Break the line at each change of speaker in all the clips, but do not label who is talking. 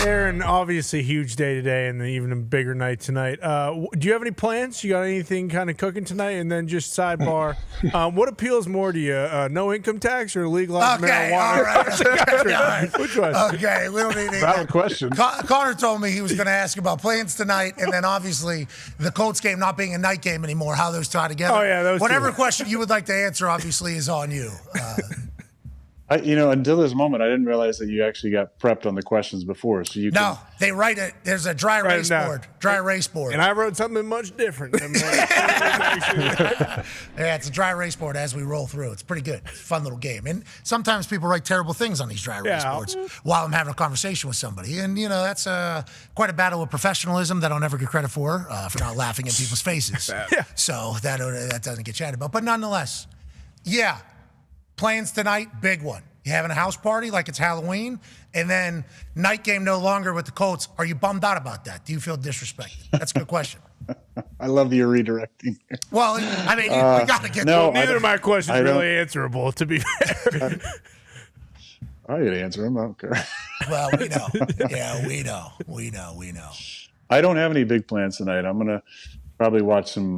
Aaron, obviously huge day today and even a bigger night tonight. Do you have any plans? You got anything kind of cooking tonight? And then just sidebar, what appeals more to you? No income tax or legalized marijuana?
All right.
Which one?
Okay, we don't need any.
Valid question.
Connor told me he was going to ask about plans tonight, and then obviously the Colts game not being a night game anymore, how those tie together.
Oh, yeah, those
Whatever
two.
question you would like to answer, obviously, is on you.
Until this moment, I didn't realize that you actually got prepped on the questions before. So you
No, they write it. There's a dry
Right
erase
now.
board. Dry erase board.
And I wrote something much different.
Yeah, it's a dry erase board as we roll through. It's pretty good. It's a fun little game. And sometimes people write terrible things on these dry erase boards while I'm having a conversation with somebody. And, that's quite a battle of professionalism that I'll never get credit for not laughing in people's faces. So that doesn't get chatted about. But nonetheless, yeah, plans tonight, big one. You having a house party like it's Halloween, and then night game no longer with the Colts. Are you bummed out about that? Do you feel disrespected? That's a good question.
I love that you're redirecting.
Well, I mean, we got to get
no,
to it.
Neither of my questions really answerable, to be fair.
I can answer them. I don't care.
Well, we know. Yeah, we know.
I don't have any big plans tonight. I'm gonna probably watch some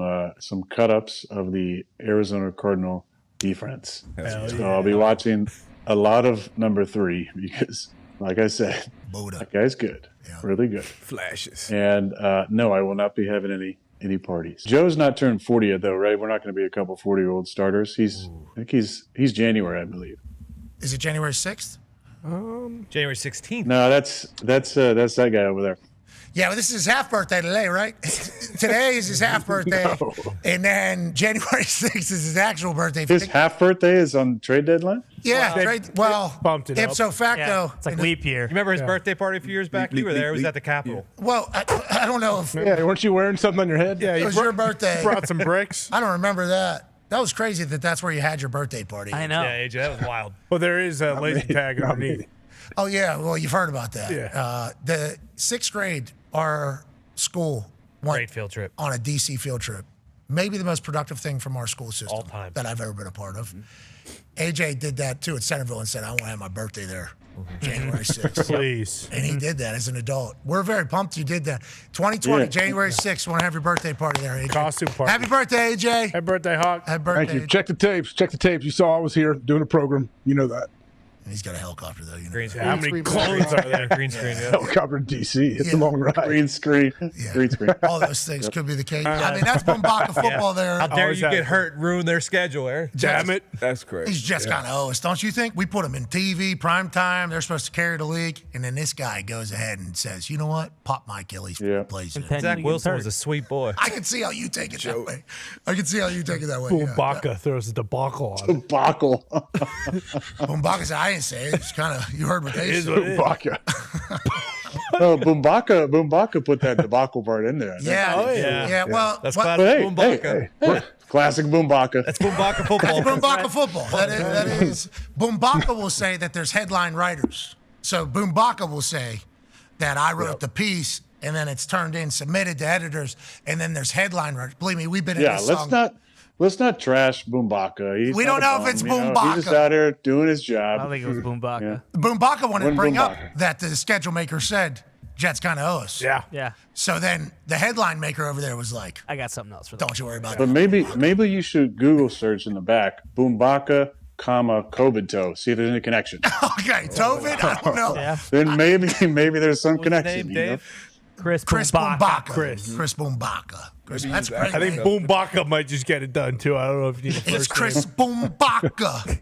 cut-ups of the Arizona Cardinal defense. So I'll be watching a lot of number 3 because, like I said, that guy's good, really good.
Flashes.
And no, I will not be having any parties. Joe's not turned 40 yet, though, right? We're not going to be a couple 40-year-old starters. I think he's January, I believe.
Is it January 6th?
January 16th.
No, that's that guy over there.
Yeah, well, this is his half birthday today, right? Today is his half birthday, and then January 6th is his actual birthday.
His half birthday is on trade deadline?
Yeah,
bumped it up.
ipso facto.
Yeah, it's like leap year.
You remember his birthday party a few years back? You were there. It was at the Capitol.
Well, I don't know if
Yeah, weren't you wearing something on your head?
Yeah,
it was your birthday.
brought some bricks.
I don't remember that. That was crazy that's where you had your birthday party.
I know.
Yeah, AJ, that was wild.
Well, there is a laser tag underneath.
Oh, yeah. Well, you've heard about that.
Yeah.
The 6th grade, our school went
Great field trip.
on a DC field trip. Maybe the most productive thing from our school system
All time.
that I've ever been a part of. AJ did that, too, at Centerville and said, I want to have my birthday there, January 6th.
Please.
And he did that as an adult. We're very pumped you did that. 2020,
Yeah.
January 6th, want to have your birthday party there, AJ.
Costume party.
Happy birthday, AJ.
Happy birthday, Hawk.
Happy birthday.
Thank you. Check the tapes. Check the tapes. You saw I was here doing a program. You know that.
He's got a helicopter, though. You know.
Green screen.
How many clones are there?
Green screen, yeah.
Helicopter in DC. It's a long ride. Green screen. Green screen.
All those things could be the case. I mean, that's Bumbaka football there.
How dare
Always
you get
happens.
hurt and ruin their schedule, Aaron?
Damn it.
That's correct.
He's just kind of us, don't you think? We put him in TV, prime time. They're supposed to carry the league. And then this guy goes ahead and says, you know what? Pop my Achilles.
Yeah.
Plays it.
Then
Zach
he gets
Wilson
hurt.
was a sweet boy.
I can see how you take it that way. I can see how you take it that way.
Boom
yeah.
Baka throws a debacle on it.
Debacle.
Bumbaka said, I didn't say it. It's kind of, you heard what they
It is
said.
what it is.
Boombaka. No, Boombaka put that debacle part in there.
Yeah.
Oh,
Yeah. Well,
That's
what-
classic
Hey,
Boombaka.
hey. Classic Boombaka.
That's Boombaka football.
Bumbaka football. That is. Bumbaka will say that there's headline writers. So Bumbaka will say that I wrote the piece, and then it's turned in, submitted to editors, and then there's headline writers. Believe me, we've been in
Yeah,
this
let's
song.
not trash Boombaka. He's
We
not
don't
a
know if
bum,
it's
you know?
Boombaka.
He's just out here doing his
I
job.
don't think it was Boombaka.
Bumbaka wanted to
When
bring up
Boombaka.
that the schedule maker said Jets kind of owe us.
Yeah.
Yeah,
So then the headline maker over there was like,
I got something else for that.
don't you worry about
But
that.
maybe you should Google search in the back Boombaka, Kobito. See if there's any connection.
Okay, Tovin, I don't know.
Yeah,
Then maybe there's some
What's his
connection.
name,
you know?
Dave?
Chris
Bumbaka.
Chris.
Bumbaka. Chris,
Maybe
that's
he's
great.
I think
man.
Boom Baka might just get it done, too. I don't know if you need a
It's
first
Chris
name.
Bumbaka.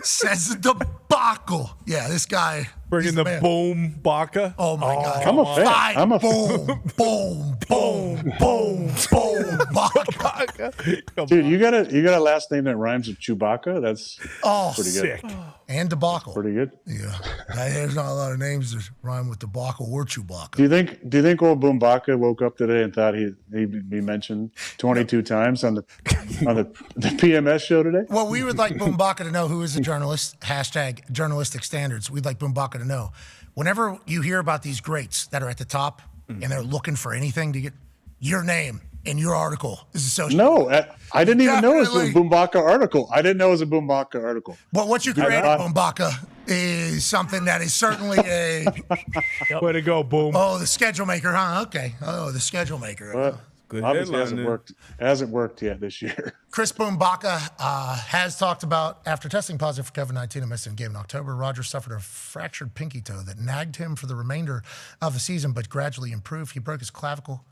Says the debacle. Yeah, this guy.
Bringing
he's
the
man.
Boom Baka.
Oh, my God.
I'm a fan.
Fight,
I'm a
boom, boom, boom, boom, boom, Baka.
Baka. Come
Dude,
on.
you got a last name that rhymes with Chewbacca? That's
Oh,
pretty good.
Sick.
and debacle.
Pretty good.
Yeah. There's not a lot of names that rhyme with debacle or Chewbacca.
Do you think old Boombaka woke up today and thought he'd be mentioned 22 times on the PMS show today?
Well, we would like Boombaka to know who is a journalist. Hashtag journalistic standards. We'd like Boombaka to know. Whenever you hear about these greats that are at the top and they're looking for anything to get your name in your article is associated.
No, I didn't even know it was a
Definitely.
Boombaka article. I didn't know it was a Boombaka article.
Well, what you created,
thought-
Boombaka, is something that is certainly a.
Way to go, Boom.
Oh, the schedule maker, huh? Okay. Oh, the schedule maker.
But
Good
obviously
headline,
hasn't worked yet this year.
Chris Boombaka has talked about after testing positive for COVID-19 and missing a game in October, Rodgers suffered a fractured pinky toe that nagged him for the remainder of the season, but gradually improved. He broke his clavicle.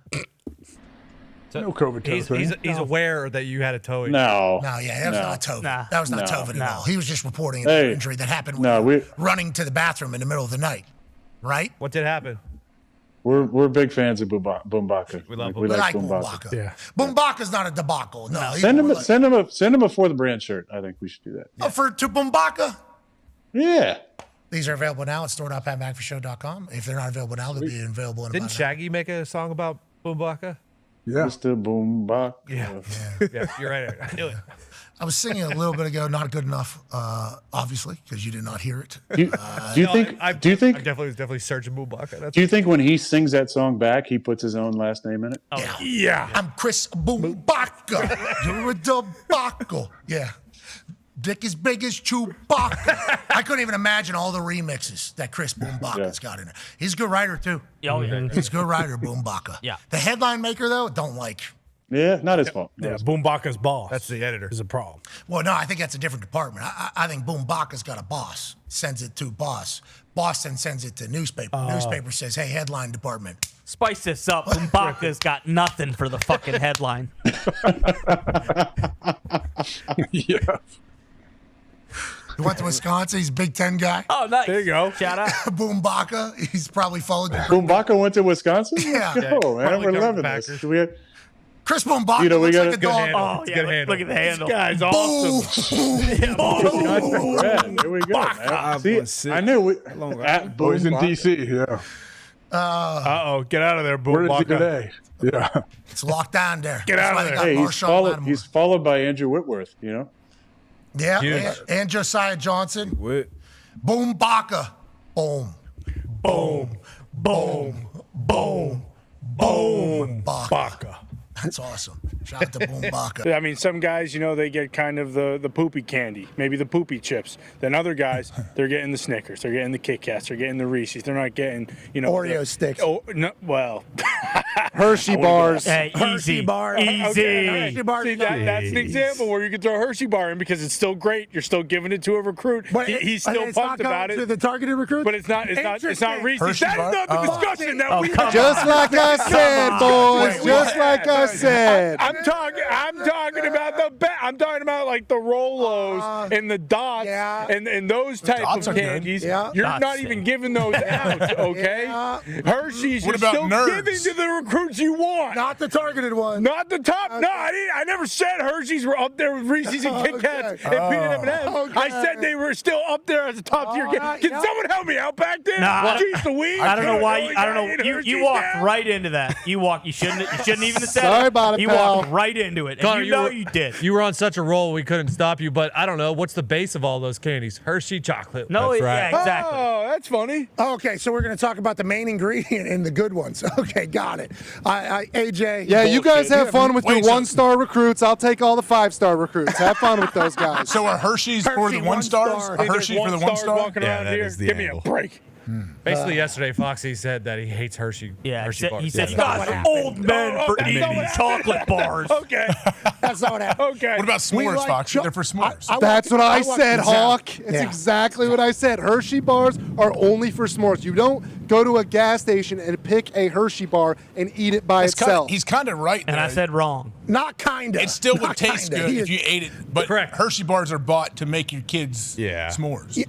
No COVID
He's,
thing.
he's aware that you had a toe injury.
No.
No, yeah, that was not COVID.
Nah.
That was not
No.
COVID at all. He was just reporting an
Hey.
injury that happened
No,
when
we-
running to the bathroom in the middle of the night, right?
What did happen?
We're big fans of Boombaka.
We love
we
We like
Boombaka.
Boombaka.
Yeah.
Boombaka's not a debacle. No, he's
Send
more
him
like-
send him a For the Brand shirt. I think we should do that.
to Boombaka.
Yeah.
These are available now at store.patmcafeeshow.com. If they're not available now, they'll be available in
Didn't
about
Shaggy make a song about Boombaka?
Yeah.
Mr. Boombaka.
Yeah, you're right. I knew it.
I was singing a little bit ago, not good enough, obviously, because you did not hear it.
Do you think?
I
do you think?
I definitely was definitely searching Boombaka. That's
Do you think when he sings that song back, he puts his own last name in it?
Yeah.
I'm Chris Boombaka. You're a debacle. Yeah. Dick as big as Chewbacca. I couldn't even imagine all the remixes that Chris Boombaka's got in it. He's a good writer, too.
Oh, yeah.
He's a good writer, Boombaka.
Yeah.
The headline maker, though, don't like.
Yeah, not his fault.
Yeah, Boombaka's boss.
That's the editor.
Is a problem.
Well, no, I think that's a different department. I think Boombaka's got a boss, sends it to boss. Boss then sends it to newspaper. Newspaper says, hey, headline department.
Spice this up. Boombaka's got nothing for the fucking headline.
Yeah.
He went to Wisconsin. He's a Big Ten guy.
Oh, nice.
There you go.
Shout out.
Boombaka. He's probably followed you.
Boombaka went to Wisconsin?
Yeah.
Oh, man,
Probably
we're
covered
loving
the
this.
Packers.
Do we have,
Chris Boombaka
You know, we
looks
got
like
a
a
good
dog.
handle.
Oh,
It's a
yeah.
good
Look,
handle.
look at the handle.
Guy's awesome.
Red. There we go. man. See, I knew we, at
Oh, he's in
Boombaka.
D.C., yeah.
Uh-oh. Get out of there,
Where is he
Boombaka.
today? Yeah.
It's locked down there.
Get
That's
out
why
of
they
there.
got
Hey,
Marshawn
he's
Lattimore.
followed by Andrew Whitworth, you know?
Yeah,
Huge.
and Josiah Johnson.
What?
Boombaka. Boom.
Boom. Boom. Boom. Boom.
Baka. That's awesome. Shout out to Boombaka.
I mean, some guys, you know, they get kind of the poopy candy, maybe the poopy chips. Then other guys, they're getting the Snickers, they're getting the Kit Kats, they're getting the Reese's. They're not getting, you know,
Oreo sticks.
Oh, no, well,
Hershey bars.
Hey,
Hershey
easy.
bar.
Easy.
Okay, Hershey bar.
see, that's an example where you can throw a Hershey bar in because it's still great. You're still giving it to a recruit. He's still pumped about it.
The targeted recruit.
But it's not Reese's.
Hershey
That's
bar?
not the discussion that we had.
Just like I said, boys. Just like I said.
I'm talking about I'm talking about like the Rolos and the Dots
yeah.
and those type
Dots
of
are good.
candies.
Yeah.
You're
Dots
not
sick.
even giving those out, okay?
Yeah.
Hershey's,
What
you're
about
still
Nerds?
giving to the recruits you want.
Not the targeted one.
Not the top. No, I never said Hershey's were up there with Reese's and Kit Kats and peanut M&M's.
Okay.
I said they were still up there as a top tier.
right,
Can
yeah.
someone help me out back there?
Nah.
Jeez Louise.
I don't know why.
Really
I don't
got
know.
Hershey's
You walked
now?
right into that. You shouldn't even have said
Sorry
it.
about it,
You
pal.
walked right into it. And
Connor,
you know
were-
you did.
You were on such a roll, we couldn't stop you. But I don't know. What's the base of all those candies? Hershey chocolate.
No,
That's
yeah,
right.
exactly.
Oh, that's funny.
Okay, so we're going to talk about the main ingredient and the good ones. Okay, got it. AJ.
Yeah, you guys
bullshit.
have fun with your
Wait, so-
1-star recruits. I'll take all the 5-star recruits. Have fun with those guys.
So are Hershey's for
Hershey
the 1 stars?
one-star.
A
Hey, there's
Hershey for the 1 star?
walking
Yeah,
around
that
here.
is the
Give me a
angle.
break.
Basically, yesterday, Foxy said that he hates Hershey.
Yeah,
Hershey bars.
he said
Yeah.
God, old men for
that's
eating
not what
chocolate bars.
Okay.
That's not what happened.
Okay.
What about
We
s'mores,
like
Fox?
cho-
They're for s'mores.
That's what I said,
walked-
Hawk. It's
Yeah.
exactly what I said. Hershey bars are only for s'mores. You don't go to a gas station and pick a Hershey bar and eat it by itself.
He's kind of right
And
there.
I said wrong.
Not kinda.
it still would
Not
taste
kinda.
good
He
if
is-
you ate it, but
Correct.
Hershey bars are bought to make your kids s'mores.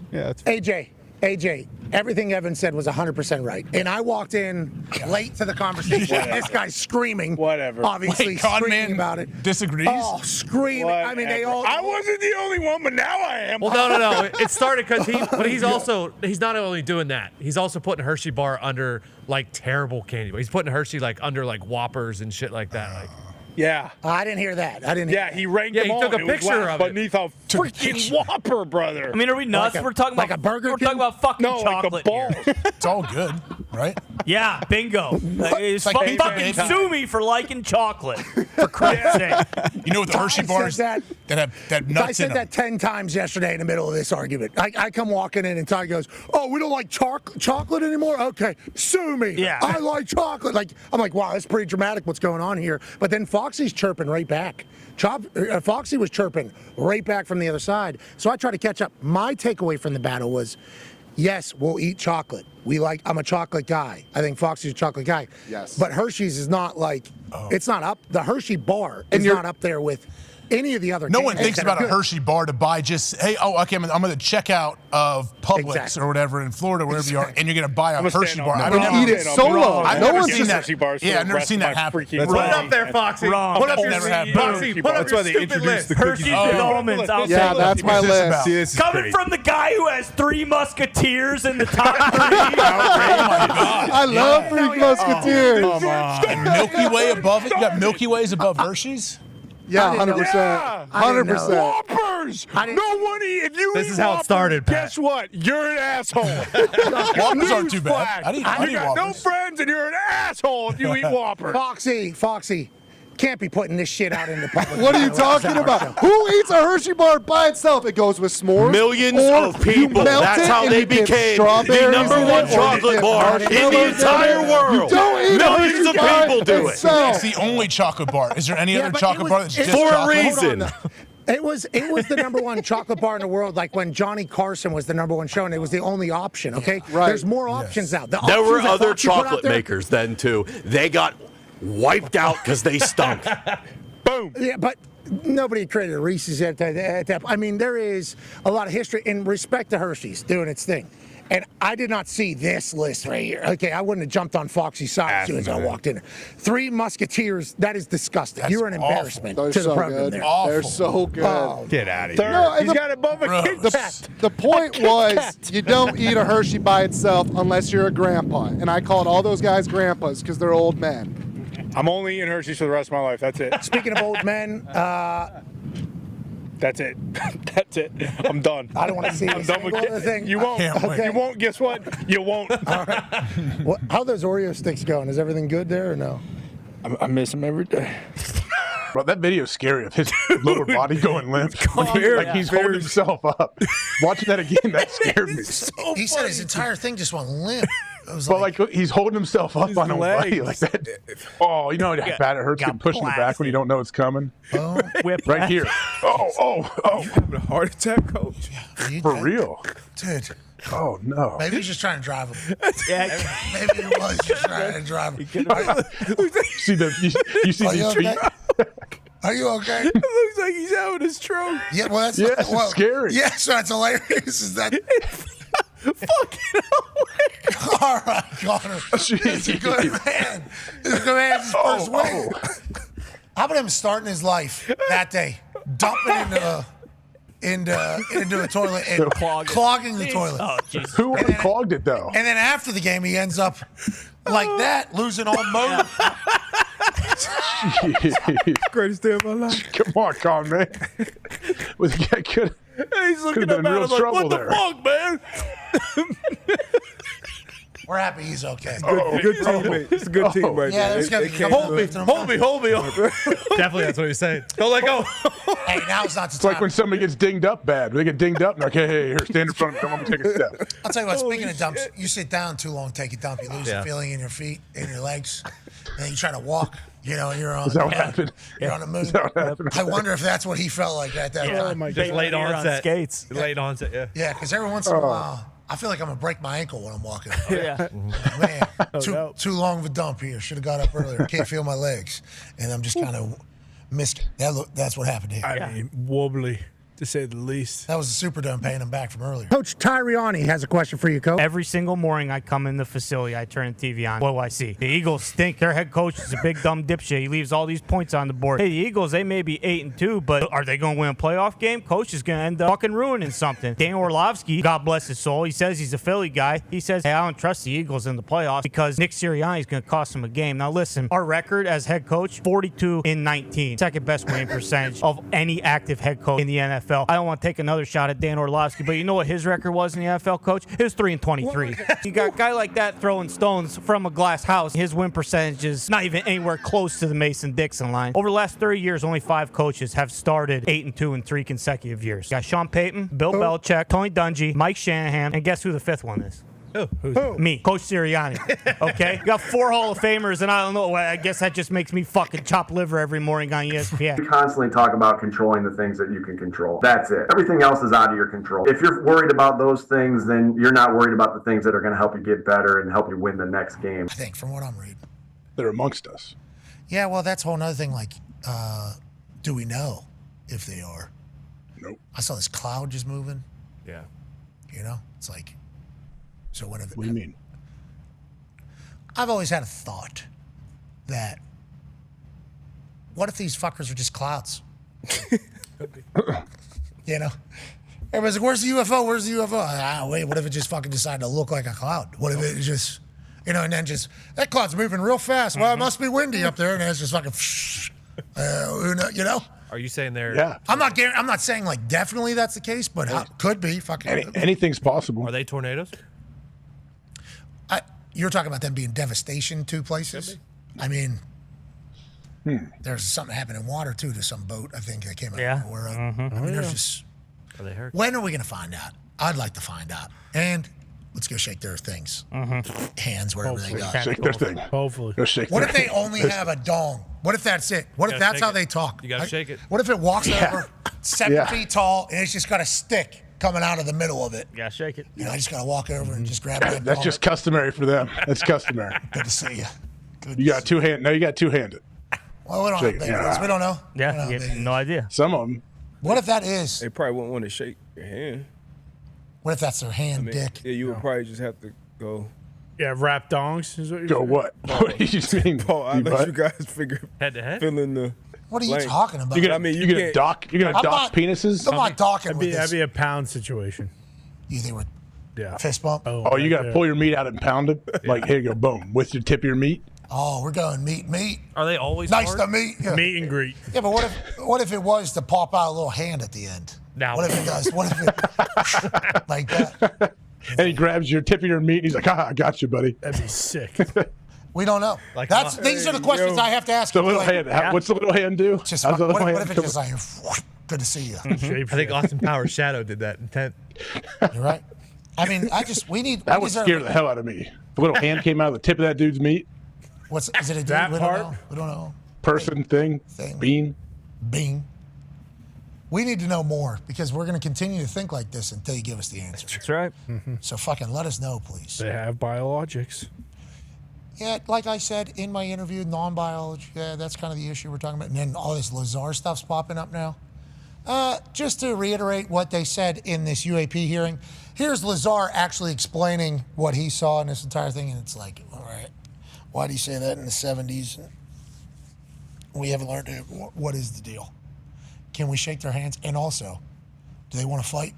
AJ, everything Evan said was 100% right. And I walked in late to the conversation. This guy's screaming.
Whatever.
Obviously
Wait, Con
screaming
Man
about it.
disagrees?
Oh, screaming. I mean, they all.
I wasn't the only one, but now I am.
Well, no. It started because he's not only doing that. He's also putting Hershey bar under like terrible candy. He's putting Hershey like under like Whoppers and shit like that. Like,
Yeah.
I didn't hear that. I didn't.
Yeah, he ranked
Yeah,
them
he
all.
took a
and it was
picture
last
of it.
beneath a freaking Whopper, brother.
I mean, are we nuts?
Like a-
we're talking
like
about
a Burger
We're
King?
talking about fucking
no, like a
chocolate
ball.
here.
It's all good. right?
Yeah, bingo.
It's like pizza,
fucking
baby.
sue me for liking chocolate. For Christ's sake.
You know what the Hershey bars that have nuts
I said
in
that
them.
10 times yesterday in the middle of this argument. I come walking in and Ty goes, "Oh, we don't like chocolate anymore? Okay, sue me.
Yeah.
I like chocolate." Like I'm like, wow, that's pretty dramatic what's going on here. But then Foxy's chirping right back. Foxy was chirping right back from the other side. So I try to catch up. My takeaway from the battle was, yes, we'll eat chocolate. I'm a chocolate guy. I think Foxy's a chocolate guy.
Yes.
But Hershey's is not like, it's not up. The Hershey bar is not up there with any of the other
No one
candies
thinks
that are
about a
good.
Hershey bar to buy just, hey, okay, I'm going to check out of Publix
Exactly.
or whatever in Florida, wherever you are, and you're going to buy a
I'm a
Hershey
stand
bar.
on-
I've
I'm
never-
eat it solo.
I've
No
never
one's
seen
just-
that.
Hershey bars for
Yeah,
the
I've never
rest
seen
of
that
my
happen.
freaking
Put it
life.
up there, Foxy.
Wrong.
Put up
I've
your
never had
Foxy. Put up
That's
your
why they
stupid
introduced
list.
the
Hershey's
cookies.
with
Oh.
almonds. I'll
Yeah,
take
that's
it.
my
What's this
list.
about?
See, this is
Coming
great.
from the guy who has 3 Musketeers in the top 3.
I love Three Musketeers.
And Milky Way above it? You got Milky Ways above Hershey's?
Yeah,
I didn't know
100%.
that. I didn't know
100%.
Whoppers!
I didn't-
No one eat. If you
This
eat
is how it
Whoppers,
started, Pat.
Guess what? You're an asshole.
Whoppers aren't too bad.
Newsflash.
I
You
eat
got no
Whoppers.
friends and you're an asshole if you eat Whoppers.
Foxy, can't be putting this shit out in the public.
What are you talking about? Who eats a Hershey bar by itself? It goes with s'mores.
Millions
or
of people.
you melt
That's
it
how
and
they
you dip
became
strawberries
the number
in
one
it, or you
chocolate
dip
bar in the
marshmallows in
entire
it.
world.
You don't eat a
Millions
Hershey
of
bar
people do it.
itself.
It's the only chocolate bar. Is there any
Yeah,
other
but
chocolate
it
bar
was-
that's
it-
just
For a
chocolate?
reason.
It was the number one chocolate bar in the world, like when Johnny Carson was the number one show, and it was the only option. Okay,
Right.
There's more options now. The
There were
options that
other
Foxy put out
chocolate
there-
makers then too. They got wiped out because they stunk.
Boom.
Yeah, but nobody created a Reese's at that. I mean, there is a lot of history in respect to Hershey's doing its thing. And I did not see this list right here. Okay, I wouldn't have jumped on Foxy's side as soon as I walked in. 3 Musketeers, that is disgusting.
That's
You're an
awful.
embarrassment
They're
to the
so
program
good.
there.
They're so good.
Oh,
Get out of
Third.
No, and
He's got above a Kit Kat.
The point was, you don't eat a Hershey by itself unless you're a grandpa. And I called all those guys grandpas because they're old men.
I'm only eating Hershey's for the rest of my life. That's it.
Speaking of old men,
That's it. That's it. I'm done.
I don't want to see
I'm
this
done with
angle of the thing.
You won't.
Can't wait.
You won't. Guess what? You won't.
How are those Oreo sticks going? Is everything good there or no?
I miss him every day.
Bro, that video is scary of his lower body going limp. Like he's holding himself up. Watching that again, that scared me.
He said his entire thing just went limp. It was
But like he's holding himself up on a body
legs.
like that. Oh, you know how bad it hurts
got
getting pushed in the back when you don't know it's coming.
Whip
Right here. Oh.
Having a heart attack, coach.
For real.
Dude,
Oh no.
maybe he's just trying to drive him.
Yeah.
Maybe he was just trying to drive him.
See you see
Are you
these feet?
okay? Are you okay?
It looks like he's having a stroke.
Yeah, well, that's
Yes, it's scary.
Yeah, so that's hilarious. Is that
Fucking
all right, Connor? He's a good man. He's a good man. It's his first win. How about him starting his life that day, dumping into a toilet and clogging the toilet,
Oh, Jesus.
Who would have clogged it though?
and then after the game he ends up like that, losing all motive.
Greatest day of my life.
Come on, Con, man. Was could
He's looking
been
up at
real
him like,
trouble
what the
there."
fuck, man?
We're happy he's okay.
Good teammate. It's a good team right
Yeah,
there.
there's gonna
They
be
came
hold
through.
Hold me. Definitely, that's what he's saying. Don't let go.
Hey, now it's not the
It's like
time.
when somebody gets dinged up bad. They get dinged up and like, hey, here, stand in front of me. Come on, take a step.
I'll tell you what, speaking of dumps, you sit down too long, take a dump, you lose
Yeah.
the feeling in your feet, in your legs, and then you try to walk, and you're on,
Is that what happened?
you're on the moon.
Is that what happened?
I wonder if that's what he felt like at that time.
Just late
You're on
onset.
skates.
Late onset, yeah.
Yeah, because every once in a while, I feel like I'm going to break my ankle when I'm walking.
Yeah.
Man, too long of a dump here. Should have got up earlier. Can't feel my legs. And I'm just kind of missed it. That's what happened here.
I mean, wobbly, to say the least.
That was the Superdome paying him back from earlier. Coach Tyriani has a question for you, Coach.
Every single morning I come in the facility, I turn the TV on. What do I see? The Eagles stink. Their head coach is a big dumb dipshit. He leaves all these points on the board. Hey, the Eagles, they may be 8-2, but are they going to win a playoff game? Coach is going to end up fucking ruining something. Dan Orlovsky, God bless his soul, he says he's a Philly guy. He says, hey, I don't trust the Eagles in the playoffs because Nick Sirianni is going to cost him a game. Now listen, our record as head coach, 42-19. Second best winning percentage of any active head coach in the NFL. NFL. I don't want to take another shot at Dan Orlovsky, but you know what his record was in the NFL, Coach? It was 3-23. You got a guy like that throwing stones from a glass house. His win percentage is not even anywhere close to the Mason-Dixon line. Over the last 30 years, only 5 coaches have started 8-2 in 3 consecutive years. You got Sean Payton, Bill Belichick, Tony Dungy, Mike Shanahan, and guess who the 5th one is?
Who?
Me, Coach Sirianni. Okay? You got 4 Hall of Famers, and I don't know. I guess that just makes me fucking chop liver every morning on ESPN.
We constantly talk about controlling the things that you can control. That's it. Everything else is out of your control. If you're worried about those things, then you're not worried about the things that are going to help you get better and help you win the next game.
I think, from what I'm reading.
They're amongst us.
Yeah, well, that's a whole other thing. Like, do we know if they are?
Nope.
I saw this cloud just moving.
Yeah.
You know? It's like, so what
do you mean?
I've always had a thought that what if these fuckers are just clouds? You know? Everybody's like, where's the UFO? Where's the UFO? Ah, wait, what if it just fucking decided to look like a cloud? What if it just, you know, and then just, that cloud's moving real fast. Well, it must be windy up there. And it's just fucking, you know?
Are you saying they're?
Yeah.
I'm not saying like definitely that's the case, but could be. Fucking.
Anything's possible.
Are they tornadoes?
You're talking about them being devastation to places. I mean, there's something happened in water too to some boat. I think that came out.
Yeah.
Where, I mean, there's just.
Are they hurt?
When are we going to find out? I'd like to find out. And let's go shake their things, hands, wherever they got.
Shake their thing.
Hopefully.
Go shake
What
their
if they only have a dong? What if that's it? What if
gotta
that's
shake
how
it.
they talk?
You gotta shake it.
What if it walks over 7 feet tall and it's just got a stick coming out of the middle of it?
Yeah, shake it.
You know, I just got to walk over and just grab that.
That's
dong.
just customary for them. That's customary.
Good to see you. Good
You
to
got two-handed. No, you got two-handed.
Well, we don't
Shake
have
it.
big ones. We don't know. We don't
Yeah,
know
you
big
have no idea.
Some of them.
What if that is?
They probably wouldn't want to shake your hand.
What if that's their hand, dick?
Yeah, you would probably just have to go.
Yeah, rap dongs. Is what you're
Go
saying?
what? What do you mean?
Paul, I let you guys figure
Head to head?
fill in the.
What are you
blank.
talking about?
You're gonna,
I mean, you
you're gonna
can't-
dock. You're gonna
I'm
dock
not-
penises.
I'm not talking
That'd
with
be,
this.
that'd be a pound situation.
You think we're
Yeah.
fist bump?
Oh, you gotta pull your meat out and pound it. Like here you go, boom, with your tip of your meat.
Oh, we're going meat.
Are they always
Nice
hard?
to meet you.
Meet and greet.
Yeah, but what if it was to pop out a little hand at the end?
Now.
What if it does? What if it like that?
And he grabs your tip of your meat and he's like, I got you, buddy.
That'd be sick.
We don't know.
Like
These are the questions I have to ask.
The
you.
little
Like,
hand. What's the little hand do?
Just
How's the
what,
little
what
hand
if it's just like, good to see you?
I think Austin Powers Shadow did that in 10.
You're right. I mean, we need.
That
we
would
deserve-
scare the hell out of me. The little hand came out of the tip of that dude's meat.
Is it a dude?
That
we
part?
don't know. We don't know.
Person, thing, bean.
Bean. We need to know more because we're going to continue to think like this until you give us the answer.
That's right.
So fucking let us know, please.
They have biologics.
Yeah, like I said in my interview, non-biology, yeah, that's kind of the issue we're talking about. And then all this Lazar stuff's popping up now. Just to reiterate what they said in this UAP hearing, here's Lazar actually explaining what he saw in this entire thing. And it's like, all right, why did he say that in the 70s? We haven't learned it. What is the deal? Can we shake their hands? And also, do they want to fight?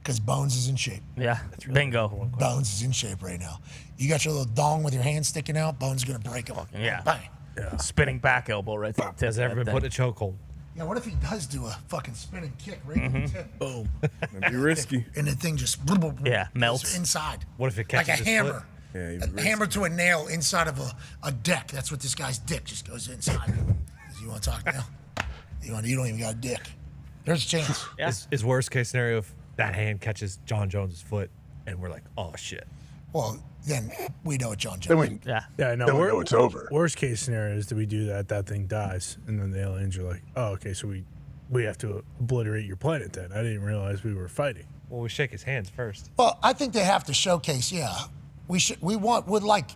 Because Bones is in shape.
Yeah, bingo.
Bones is in shape right now. You got your little dong with your hand sticking out. Bones is going to break him.
Yeah.
Bang.
Spinning back elbow right there.
Has ever been put in a chokehold?
Yeah, what if he does do a fucking spinning kick right in the tip? Boom.
That'd be risky.
And the thing just
melts
inside.
What if it
like
catches
a
his
hammer?
foot?
Yeah, you'd be
A hammer to a nail inside of a deck. That's what this guy's dick just goes inside. You want to talk now? You don't even got a dick. There's a chance.
Yeah.
Is worst case scenario if that hand catches John Jones's foot and we're like, oh shit.
Well, then we know what John
Then
Jones.
we,
Yeah.
Yeah, I know.
then we know it's over.
Worst case scenario is that we do that thing dies, and then the aliens are like, oh, okay, so we have to obliterate your planet then. I didn't realize we were fighting.
Well, we shake his hands first.
Well, I think they have to showcase. Yeah, would like.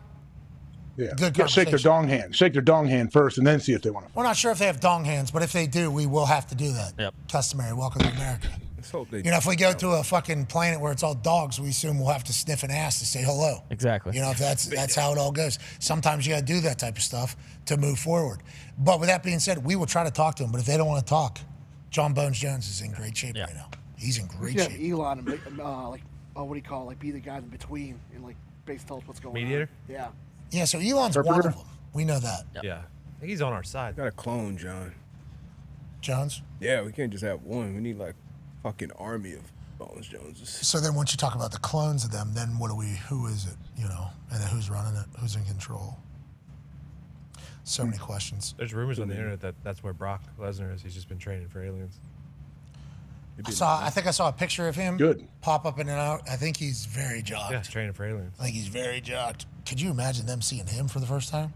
Yeah.
Good
Yeah, shake their
conversation.
dong hand. Shake their dong hand first, and then see if they want to.
We're not sure if they have dong hands, but if they do, we will have to do that.
Yep.
Customary. Welcome to America.
Let's hope they.
You know, if we go to a fucking planet where it's all dogs, we assume we'll have to sniff an ass to say hello.
Exactly.
You know, if that's how it all goes. Sometimes you got to do that type of stuff to move forward. But with that being said, we will try to talk to them. But if they don't want to talk, John Bones Jones is in great shape right now. He's in
We
great
should have
shape.
Elon and what do you call it? Like be the guy in between and like basically tell us what's going
Mediator?
on. Yeah.
Yeah, so Elon's one of them. We know that.
Yeah. I think he's on our side.
Got to clone John.
Jones?
Yeah, we can't just have one. We need like fucking army of Bones Joneses.
So then once you talk about the clones of them, then who is it, and then who's running it, who's in control? So many questions.
There's rumors on the internet that that's where Brock Lesnar is. He's just been training for aliens.
I think I saw a picture of him pop up in and out. I think he's very jacked.
Yeah, he's training for aliens.
I think he's very jacked. Could you imagine them seeing him for the first time?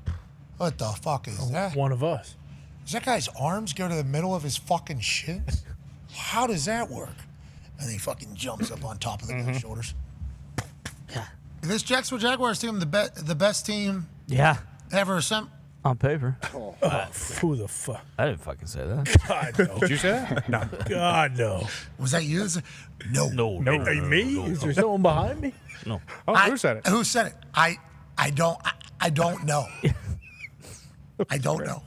What the fuck is that?
One of us.
Does that guy's arms go to the middle of his fucking shins? How does that work? And he fucking jumps up on top of the guy's shoulders. Yeah. This Jacksonville Jaguars team, the best team ever assembled.
On paper.
Who the fuck?
I didn't fucking say that.
God, no.
Did you say that?
No. God, no.
Was that you? No.
Are you me? Is there someone behind me?
No.
Oh, who said it?
Who said it? I don't know. I don't know.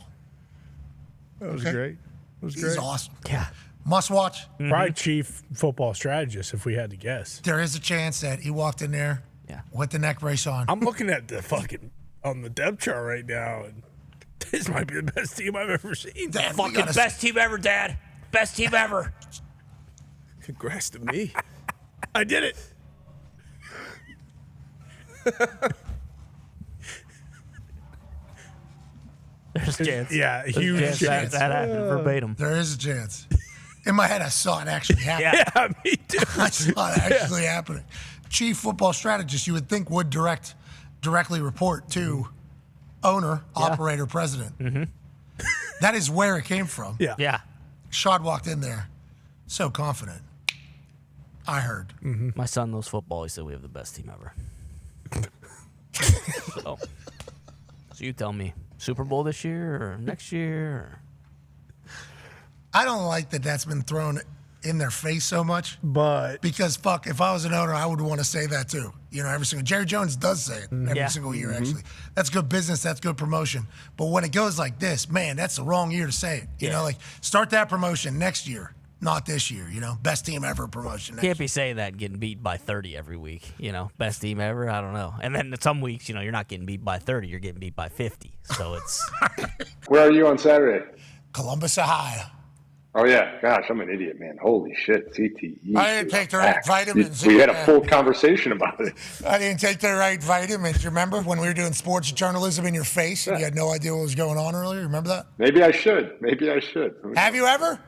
That was great. It was great.
He's awesome.
Yeah.
Must watch.
Probably chief football strategist, if we had to guess.
There is a chance that he walked in there with the neck brace on.
I'm looking at the fucking on the depth chart right now, and this might be the best team I've ever seen.
Dad,
Fucking best team ever, Dad. Best team ever.
Congrats to me.
I did it.
There's a chance.
Yeah,
There's a
huge
chance that happened verbatim.
There is a chance. In my head, I saw it actually happen.
Yeah, me too.
I saw it actually happening. Chief football strategist, you would think would directly report to owner, operator, president.
Mm-hmm.
That is where it came from.
Yeah.
Shad walked in there, so confident. I heard.
Mm-hmm. My son knows football. He said we have the best team ever. so you tell me, Super Bowl this year or next year? Or?
I don't like that that's been thrown in their face so much.
But
because fuck, if I was an owner, I would want to say that too. Every single Jerry Jones does say it every single year. Actually, that's good business. That's good promotion. But when it goes like this, man, that's the wrong year to say it. You know, like start that promotion next year, not this year. Best team ever promotion.
Can't be saying that and getting beat by 30 every week. Best team ever. I don't know. And then some weeks, you're not getting beat by 30. You're getting beat by 50. So it's.
Where are you on Saturday?
Columbus, Ohio.
Oh, yeah. Gosh, I'm an idiot, man. Holy shit. CTE.
I didn't take the right vitamins.
We had a full conversation about it.
I didn't take the right vitamins. You remember when we were doing sports journalism in your face and you had no idea what was going on earlier? Remember that?
Maybe I should.
Have you ever?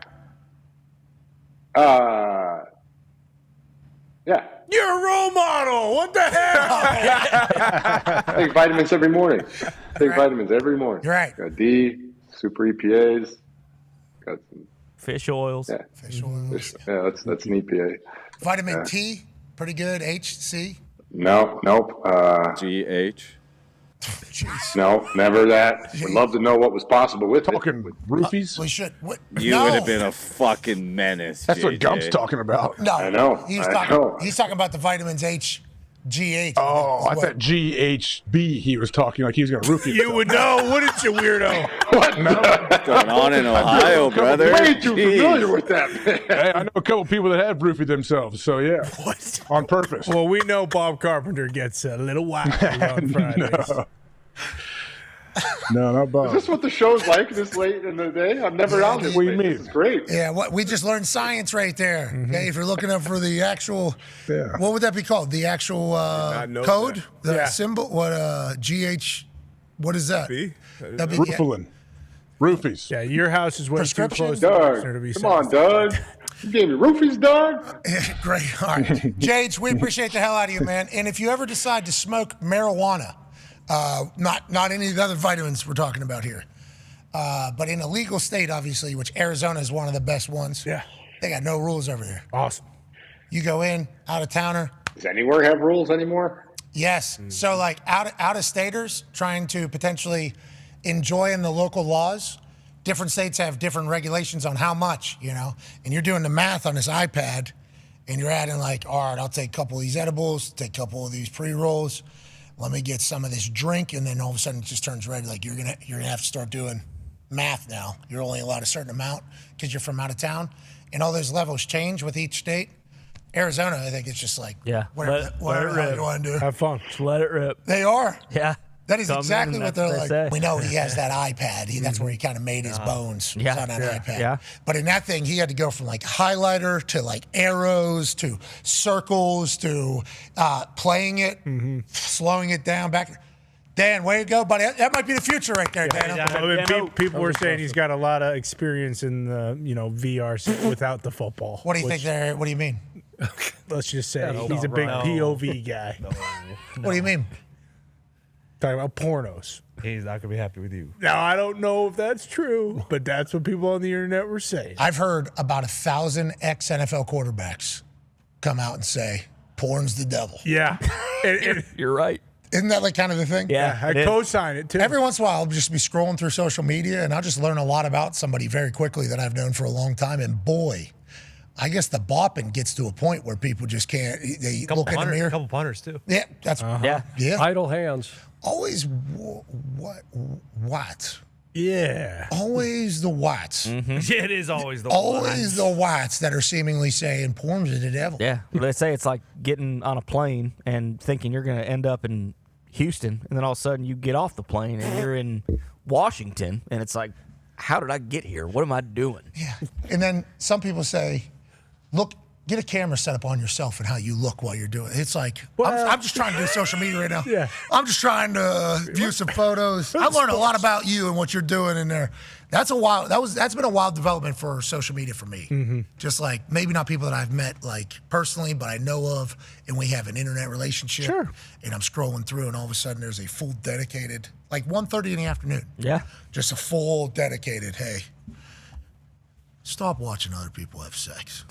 Yeah.
You're a role model. What the hell?
I take vitamins every morning.
You're right.
Got D, super EPAs. Got some
fish oils.
Yeah.
Fish oils.
Yeah, that's an EPA.
Vitamin T, pretty good. HC.
Nope.
GH.
No, never that. Would love to know what was possible with
talking roofies.
We should.
You would have been a fucking menace.
That's what
JJ.
Gump's talking about.
No,
I know.
He's talking about the vitamins H, GH.
Oh, I thought GHB. He was talking like he was going to roofie.
You would know, wouldn't you, weirdo?
What?
No.
What's going on in Ohio, brother?
Way too familiar with that, man.
Hey, I know a couple people that have roofied themselves, so yeah.
What?
On purpose.
Well, we know Bob Carpenter gets a little wacky on Fridays.
No, not Bob.
Is this what the show's like this late in the day? I'm never on this.
What do you
late.
mean?
This is great.
Yeah, we just learned science right there. Okay, if you're looking up for the actual, what would that be called? The actual code, the symbol. What GH? What is that?
Roofalin. Roofies.
Yeah, your house is way too close to
Doug,
Listener to be
come
safe.
on, Doug. You gave me roofies, Doug.
Great. All right, Jage, we appreciate the hell out of you, man. And if you ever decide to smoke marijuana. Not any of the other vitamins we're talking about here. But in a legal state, obviously, which Arizona is one of the best ones.
Yeah.
They got no rules over there.
Awesome.
You go in, out of towner.
Does anywhere have rules anymore?
Yes. So like out of staters trying to potentially enjoy in the local laws. Different states have different regulations on how much, and you're doing the math on this iPad and you're adding like, all right, I'll take a couple of these edibles, take a couple of these pre-rolls. Let me get some of this drink, and then all of a sudden it just turns red. Like you're gonna have to start doing math now. You're only allowed a certain amount because you're from out of town, and all those levels change with each state. Arizona, I think it's just like whatever you want to do.
Have fun.
Just let it rip.
They are.
Yeah.
That is
come in,
exactly
and
what
that's
they're
what they
like.
say.
We know he has that iPad. That's where he kind of made his bones.
Yeah.
Was on that iPad.
Yeah.
But in that thing, he had to go from like highlighter to like arrows to circles to playing it, slowing it down back. Dan, way to go, buddy. That might be the future right there, Dan.
People were saying he's got a lot of experience in the VR without the football.
What do you think there? What do you mean?
Let's just say he's a big POV guy.
What do you mean?
Talking about pornos.
He's not gonna be happy with you.
Now I don't know if that's true, but that's what people on the internet were saying.
I've heard about 1,000 ex-NFL quarterbacks come out and say, porn's the devil.
Yeah.
You're right.
Isn't that like kind of the thing?
Yeah, I co-sign it too.
Every once in a while, I'll just be scrolling through social media and I'll just learn a lot about somebody very quickly that I've known for a long time. And boy, I guess the bopping gets to a point where people just can't. They look in the mirror.
A couple punters too.
Yeah, that's yeah.
Idle hands.
Always what?
Yeah.
Always the Watts.
Yeah, it is always the
Always the Watts that are seemingly saying porn's of the devil.
Yeah. They say it's like getting on a plane and thinking you're going to end up in Houston, and then all of a sudden you get off the plane and you're in Washington, and it's like, how did I get here? What am I doing?
Yeah. And then some people say, look, get a camera set up on yourself and how you look while you're doing it. It's like, I'm just trying to do social media right now.
Yeah.
I'm just trying to view some photos. I've learned a lot about you and what you're doing in there. That's been a wild development for social media for me. Just like maybe not people that I've met like personally, but I know of, and we have an internet relationship.
Sure.
And I'm scrolling through, and all of a sudden there's a full dedicated, like 1:30 in the afternoon.
Yeah.
Just a full dedicated, hey, stop watching other people have sex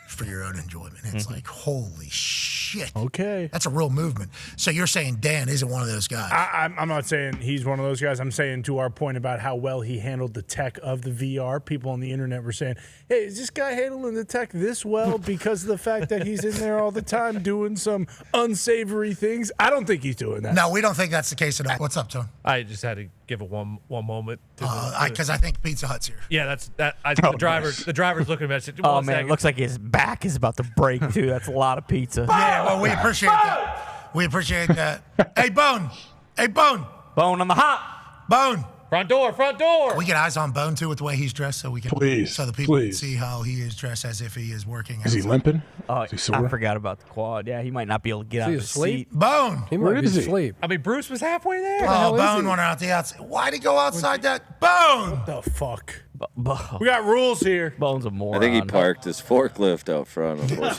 for your own enjoyment. It's like, holy shit.
Okay.
That's a real movement. So you're saying Dan isn't one of those guys?
I'm not saying he's one of those guys. I'm saying to our point about how well he handled the tech of the VR, people on the internet were saying, hey, is this guy handling the tech this well because of the fact that he's in there all the time doing some unsavory things? I don't think he's doing that.
No, we don't think that's the case at all. What's up, Tone?
I just had to give it one moment.
Because I think Pizza Hut's here.
Yeah, the driver's looking at it.
Oh, man, it looks like his back is about to break, too. That's a lot of pizza.
Yeah, well, we appreciate that. We appreciate that. Hey, Bone. Hey, Bone.
Bone on the hop.
Bone.
Front door.
Can we get eyes on Bone, too, with the way he's dressed so we can so the people can
please.
see how he is dressed as if he is working.
Is he limping?
Oh,
Is he sore?
I forgot about the quad. Yeah, he might not be able to get out of his
asleep?
seat.
Bone.
He might be asleep.
I mean, Bruce was halfway there.
Oh, Bone went out the outside. Why'd he go outside that? Bone.
What the fuck? We got rules here.
Bone's a moron.
I think he parked his forklift out front.
No,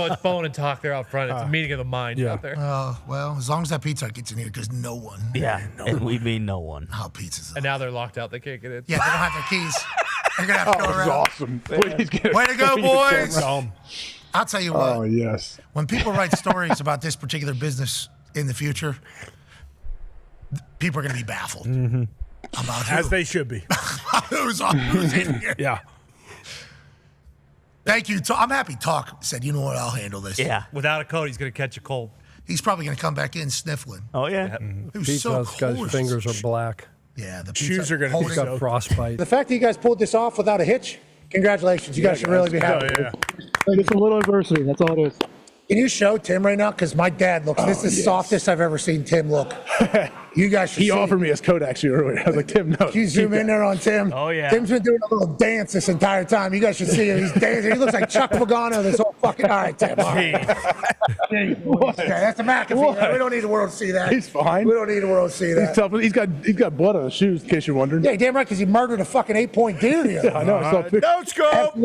it's Bone and Talk there out front. It's a meeting of the mind out there.
Well, as long as that Pizza Hut gets in here, because no one.
Yeah, and we mean no one.
How pizza's
And now they're locked out. They can't get in.
Yeah, they don't have their keys. They're going to have to go
This is
around.
awesome. Please get
Way to go, boys.
Dumb.
I'll tell you what.
Oh, yes.
When people write stories about this particular business in the future, people are going to be baffled. About who.
As they should be.
who's in here.
Yeah.
Thank you. I'm happy Talk said, you know what, I'll handle this.
Yeah.
Without a coat, he's going to catch a cold.
He's probably going to come back in sniffling.
Oh, yeah.
It was
Pizza
so
Hut's guy's
cold.
fingers are black.
Yeah, the
Shoes
pizza
are going to be
He's got
so.
frostbite.
The fact that you guys pulled this off without a hitch, congratulations. You guys should really be happy.
Oh, yeah.
It's a little adversity. That's all it is. Can you show Tim right now? Because my dad looks, this is the softest I've ever seen Tim look. You guys should
He
see.
offered me his coat actually earlier. I was like, Tim, no.
Can you zoom in there on Tim?
Oh, yeah.
Tim's been doing a little dance this entire time. You guys should see him. He's dancing. He looks like Chuck Pagano this whole fucking. All right, Tim. All right. Okay, that's a McAfee. Right? We don't need the world to see that.
He's fine.
We don't need the world to see
He's
that.
tough. He's got blood on his shoes, in case you're wondering.
Yeah, damn right, because he murdered a fucking 8-point deer the other
I know. I saw a picture.
No scope.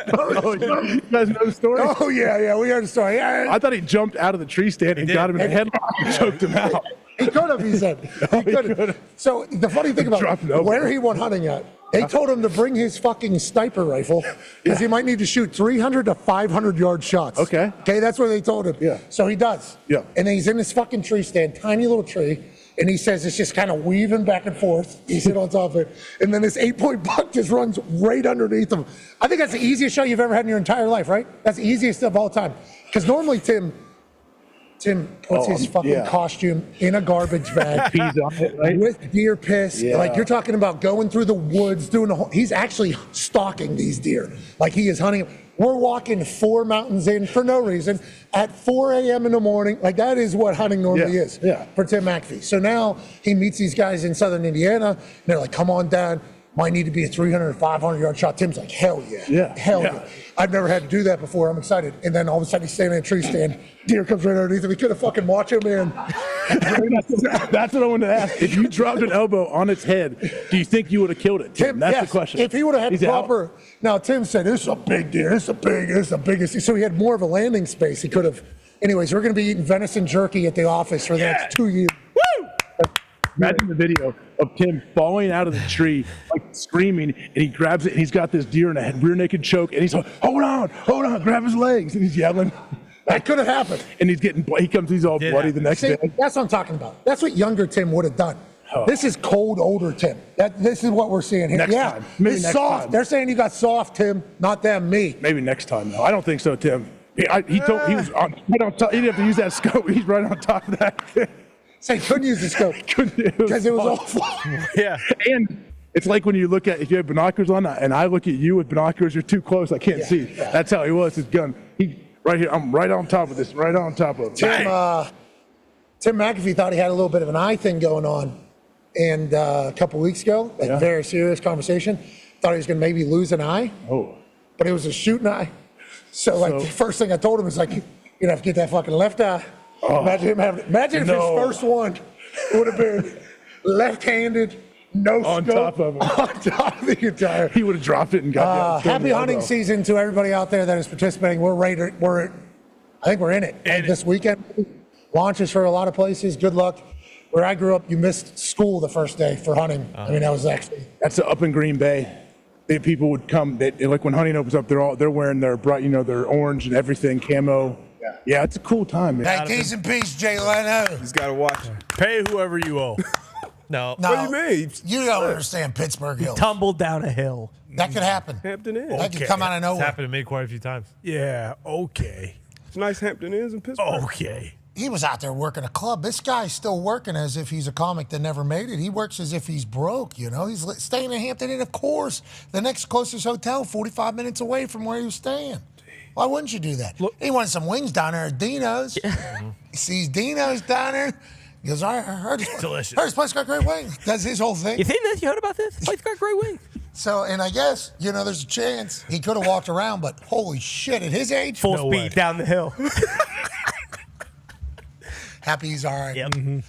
Absolutely.
You guys know the story?
Oh, yeah. We heard the story. Yeah.
I thought he jumped out of the tree stand and got him in the headlock and choked him out.
He could have, he said. He could have. So the funny thing about
Dropped it over.
where he went hunting at, they told him to bring his fucking sniper rifle because he might need to shoot 300 to 500 yard shots.
Okay,
that's what they told him.
Yeah.
So he does.
Yeah.
And then he's in this fucking tree stand, tiny little tree, and he says it's just kind of weaving back and forth. He's sitting on top of it. And then this 8-point buck just runs right underneath him. I think that's the easiest shot you've ever had in your entire life, right? That's the easiest of all time. Because normally, Tim Tim puts his fucking costume in a garbage bag
Pees on it, right?
with deer piss.
Yeah.
Like you're talking about going through the woods, doing the whole. He's actually stalking these deer. Like he is hunting them. We're walking 4 mountains in for no reason at 4 a.m. in the morning. Like that is what hunting normally is for Tim McAfee. So now he meets these guys in southern Indiana. And they're like, come on down. Might need to be a 300 or 500 yard shot. Tim's like, hell yeah. Hell yeah. I've never had to do that before. I'm excited. And then all of a sudden he's standing in a tree stand. Deer comes right underneath him. He could have fucking watched him, man.
That's what I wanted to ask. If you dropped an elbow on its head, do you think you would have killed it? Tim, that's the question.
If he would have had proper. Now, Tim said, this is a big deer. This is the biggest. So he had more of a landing space. He could have. Anyways, we're going to be eating venison jerky at the office for the next 2 years.
Imagine the video of Tim falling out of the tree, like screaming, and he grabs it, and he's got this deer in a rear naked choke, and he's like, hold on, grab his legs, and he's yelling.
That could have happened.
And he's all bloody the next day.
That's what I'm talking about. That's what younger Tim would have done. This is cold, older Tim. This is what we're seeing here.
Next time. Maybe
it's
next
soft.
time.
They're saying you got soft, Tim, not them, me.
Maybe next time, though. I don't think so, Tim. He was on top. He didn't have to use that scope. He's right on top of that.
Say, couldn't use the scope because it was awful.
Yeah, and it's like when you look at, if you have binoculars on, and I look at you with binoculars, you're too close, I can't see. That's how he was. His gun, right here. I'm right on top of this. Right on top of it.
Tim McAfee thought he had a little bit of an eye thing going on, and a couple weeks ago, a very serious conversation. Thought he was going to maybe lose an eye. But it was a shooting eye. So the first thing I told him is like, you're gonna have to get that fucking left eye. Imagine him having. Imagine if his first one would have been left-handed, no
on
scope,
top of him.
on top of the entire.
He would have dropped it and got the
happy hunting season to everybody out there that is participating. We're ready. I think we're in it. And this weekend launches for a lot of places. Good luck. Where I grew up, you missed school the first day for hunting. I mean, that was actually.
That's up in Green Bay. People would come. Like when hunting opens up, they're wearing their bright, their orange and everything, camo. Yeah, it's a cool time, man.
Hey, keys and peace, Jay Leno.
He's got to watch.
Pay whoever you owe.
No.
What do you mean?
You don't understand Pittsburgh Hills.
Tumbled down a hill.
That could happen.
Hampton Inn.
That could come out of
It's
nowhere.
happened to me quite a few times.
Yeah, okay.
It's nice Hampton Inns in Pittsburgh.
Okay.
He was out there working a club. This guy's still working as if he's a comic that never made it. He works as if he's broke, He's staying in Hampton Inn, of course. The next closest hotel, 45 minutes away from where he was staying. Why wouldn't you do that? He wanted some wings down there at Dino's. He sees Dino's down there. He goes, I heard
delicious.
Heard this place got great wings. That's his whole thing.
You think that you heard about this? Place got great wings.
So, and I guess, there's a chance he could have walked around, but holy shit, at his age,
Full speed down the hill.
happy he's all right.
Yep.
He'd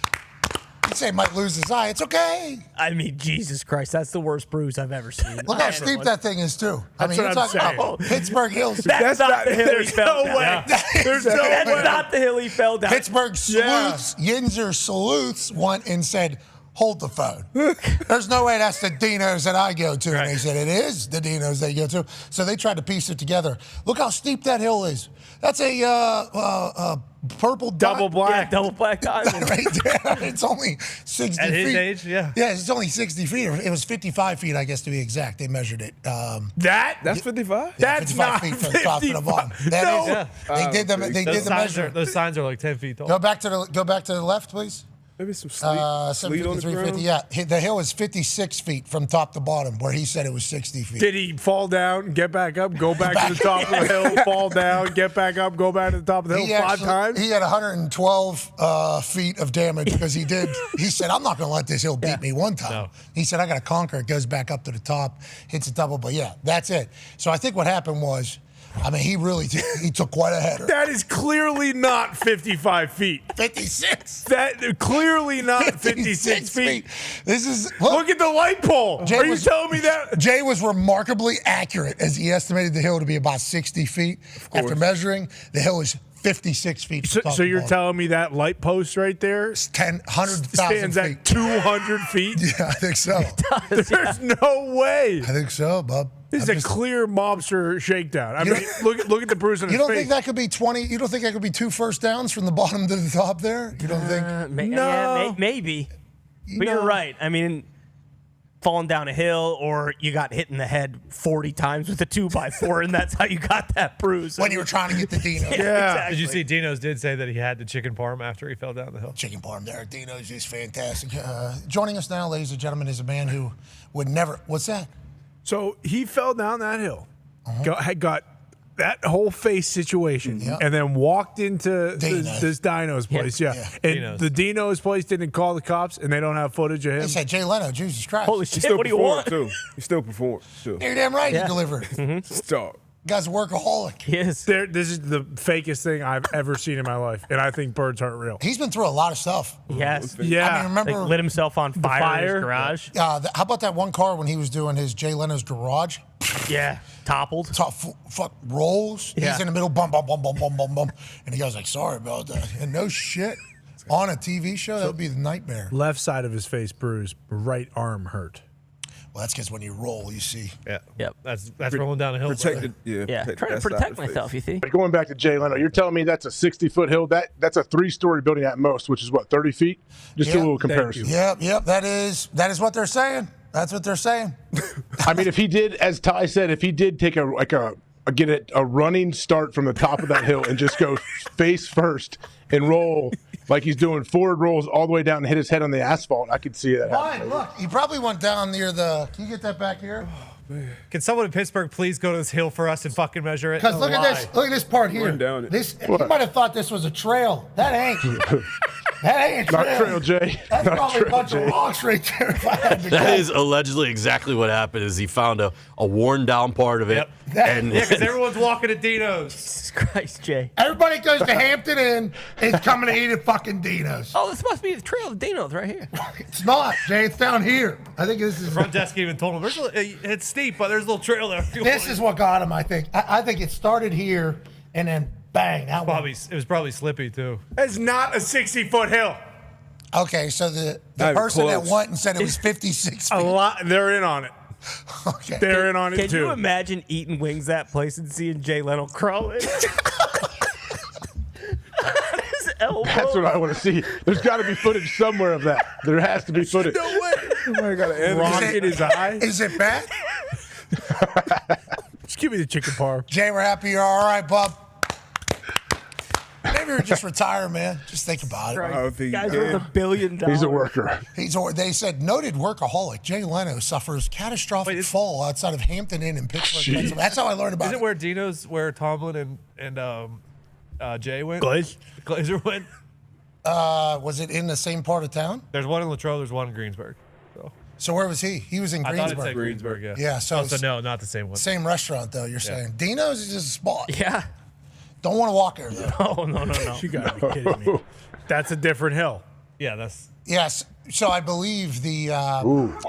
say he might lose his eye. It's okay.
I mean, Jesus Christ, that's the worst bruise I've ever seen.
Look how steep that thing is, too. I mean, you're
what I'm
talking about Pittsburgh Hills.
That's not the hill he fell down.
There's no way.
That's not the hill he fell down.
Pittsburgh Sleuths, Yinzer Sleuths went and said, hold the phone. There's no way that's the Dinos that I go to. And they said, it is the Dinos they go to. So they tried to piece it together. Look how steep that hill is. That's a purple
double black diamond.
Right there. It's only 60
At
feet.
his age, yeah.
Yeah, it's only 60 feet. It was 55 feet, I guess, to be exact. They measured it.
That's 55?
Yeah,
That's
55
not
feet from the top to the bottom. That is.
Yeah.
They did the measurement.
Those signs are like 10 feet tall.
Go back to the left, please.
Maybe some sleet on the
753,
ground.
50. Yeah, the hill is 56 feet from top to bottom, where he said it was 60 feet.
Did he fall down, get back up, go back to the top of the hill, fall down, get back up, go back to the top of the hill five times?
He had 112 feet of damage because he did. He said, I'm not going to let this hill beat me one time.
No.
He said, I got to conquer it, goes back up to the top, hits a double. But yeah, that's it. So I think what happened was, he took quite a header.
That is clearly not 55 feet.
56.
That clearly not 56 feet.
This is
look at the light pole. Are you telling me that?
Jay was remarkably accurate as he estimated the hill to be about 60 feet. After measuring, the hill is 56 feet.
So you're telling me that light post right there
100,000
stands
feet.
at 200 feet?
Yeah, I think so.
There's no way.
I think so, bub.
This is a clear mobster shakedown. I mean, look at the bruise on his face.
You don't think that could be 20? You don't think that could be 2 first downs from the bottom to the top there? You don't think?
No. Yeah, maybe. But you're right. I mean, falling down a hill, or you got hit in the head 40 times with a 2x4, and that's how you got that bruise.
When you were trying to get the Dino.
Exactly.
Did you see Dino's did say that he had the chicken parm after he fell down the hill?
Chicken parm there. Dino's just fantastic. Joining us now, ladies and gentlemen, is a man who would never. What's that?
So he fell down that hill, had got that whole face situation, and then walked into this Dino's place. Yeah. And the Dino's place didn't call the cops, and they don't have footage of him.
They said, Jay Leno, Jesus Christ.
Holy shit, what do you want?
Too. He still performed. Too.
You're damn right he delivered.
Stop.
Guy's a workaholic.
Yes.
This is the fakest thing I've ever seen in my life, and I think birds aren't real.
He's been through a lot of stuff.
Yes.
Yeah.
I mean, remember.
Like lit himself on fire in his garage.
How about that one car when he was doing his Jay Leno's garage?
Yeah. Toppled.
Fuck rolls.
Yeah.
He's in the middle, bum, bum, bum, bum, bum, bum, bum. And the guy's like, sorry about that. And no shit. On a TV show, that would be the nightmare.
Left side of his face bruised, right arm hurt.
Well, that's because when you roll, you see.
Yeah.
Yep.
That's rolling down a hill.
Protected.
Trying to protect myself, you see.
But going back to Jay Leno, you're telling me that's a 60-foot hill? That's a 3-story building at most, which is what, 30 feet? Just a little comparison.
Yep. That is what they're saying. That's what they're saying.
I mean, if he did, as Ty said, if he did take a running start from the top of that hill and just go face first and roll like he's doing forward rolls all the way down and hit his head on the asphalt, I could see that happening.
Fine, look, he probably went down near the. Can you get that back here?
Can someone in Pittsburgh please go to this hill for us and fucking measure it?
Because look at this. Look at this part here.
Down it.
This you might have thought this was a trail. That ain't. That ain't a trail.
Not trail, Jay.
That's
Not
probably
trail,
a bunch
Jay.
of rocks right there. If I had to
That
guess.
is allegedly exactly what happened. Is he found a worn down part of it, and
Yeah, because everyone's walking at Dino's.
Jesus Christ, Jay.
Everybody goes to Hampton Inn is coming to eat at fucking Dino's.
Oh, this must be the trail of Dino's right here.
It's not, Jay. It's down here. I think this is.
Front desk even told him it's steep, but there's a little trail there.
This is what got him. I think. I think it started here and then bang. That one.
It was probably slippy too.
It's not a 60-foot hill.
Okay, so the
Not
person that
close.
went and said it was 56 feet.
A lot. They're in on it.
Okay.
They're in on it
Can
too.
you imagine eating wings that place and seeing Jay Leno crawling? His elbow.
That's what I want to see. There's got to be footage somewhere of that. There has to be footage.
No way.
Somebody got an
Rock
enemy.
in his eye.
Is it bad?
Just give me the chicken parm.
Jay, we're happy you're all right, bub. Maybe you're just retire, man. Just think about it.
I think
Guy's
he
worth
did.
$1 billion.
He's a worker.
They said noted workaholic Jay Leno suffers catastrophic fall outside of Hampton Inn in Pittsburgh. Pennsylvania. That's how I learned about
Is
it.
it where Dino's, where Tomlin and Jay went?
Glazer
went?
Was it in the same part of town?
There's one in Latrobe, there's one in Greensburg.
So where was he? He was in
I thought it
Greensburg.
said Greensburg, yeah.
Yeah, so
so no, not the same one.
Same restaurant, though, you're saying. Dino's is just a spot.
Yeah.
Don't want to walk there, though.
No.
You gotta be kidding me. That's a different hill.
Yeah, that's.
Yes. So I believe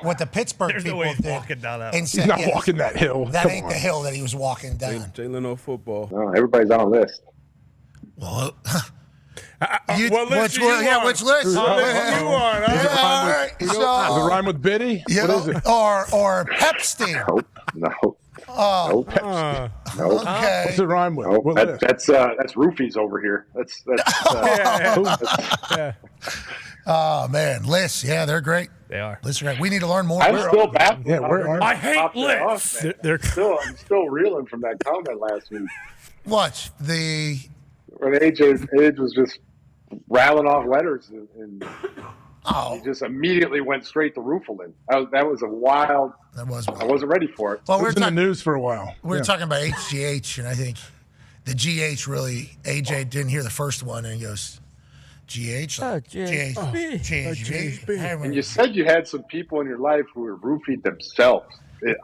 what the Pittsburgh
There's no
people
way he's
did.
walking down that.
and
He's
said,
not
yes,
walking that hill.
That
Come
ain't
on.
the hill that he was walking down.
Jay Leno football.
No, everybody's on a list.
Well,
What list are you on?
which list?
What list are you on?
Yeah, all right.
Does it rhyme with Biddy?
Yeah,
What is it?
or Pepstein.
No.
Oh,
No.
okay.
What's it rhyme with?
No,
What list?
that's roofies over here. That's
Yeah.
Oh man, lists. Yeah, they're great.
They are.
Lists are great. We need to learn more.
I'm still baffled.
Yeah, where are
I hate lists. They're
I'm still reeling from that comment last week.
What the?
When AJ was just rattling off letters and
Oh,
he just immediately went straight to Roofalin. That was a wild.
that was.
I wasn't ready for it.
Well,
It was in the news for a while.
we were
Yeah.
talking about HGH, and I think the GH really. AJ didn't hear the first one, and he goes, "GH, GH."
And you said you had some people in your life who were roofied themselves.